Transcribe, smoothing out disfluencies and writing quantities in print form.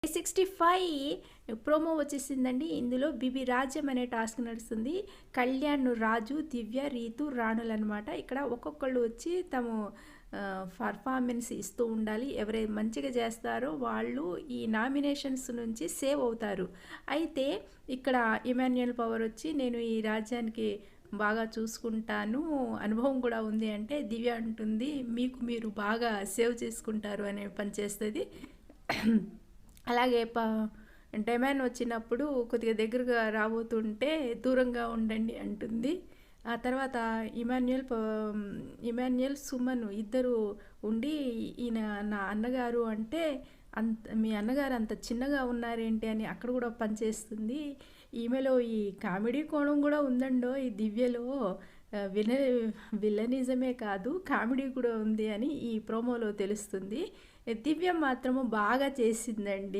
65 promo వచ్చేసిందండి. ఇందులో BB రాజ్యం అనే టాస్క్ నడుస్తుంది. కళ్యాణ్, రాజు, దివ్య, రీతు రాణులనమాట. ఇక్కడ ఒక్కొక్కళ్ళు వచ్చి తము పర్ఫార్మెన్స్ ఇస్తూ ఉండాలి. ఎవరైతే మంచిగా చేస్తారో వాళ్ళు ఈ నామినేషన్స్ నుంచి సేవ్ అవుతారు. అయితే ఇక్కడ ఇమాన్యుయల్ పవర్ వచ్చి నేను ఈ రాజ్యానికి బాగా చూసుకుంటాను, అనుభవం కూడా ఉంది అంటే, దివ్య అంటుంది మీకు మీరు బాగా సేవ్ చేసుకుంటారు అనే పని చేస్తుంది. అలాగే డెమాన్ వచ్చినప్పుడు కొద్దిగా దగ్గరగా రాబోతుంటే దూరంగా ఉండండి అంటుంది. ఆ తర్వాత ఇమాన్యుయల్ సుమన్ ఇద్దరు ఉండి ఈయన నా అన్నగారు అంటే మీ అన్నగారు అంత చిన్నగా ఉన్నారేంటి అని అక్కడ కూడా పనిచేస్తుంది. ఈమెలో ఈ కామెడీ కోణం కూడా ఉందండో ఈ దివ్యలో. విల విలనిజమే కాదు కామెడీ కూడా ఉంది అని ఈ ప్రోమోలో తెలుస్తుంది. దివ్య మాత్రము బాగా చేసిందండి.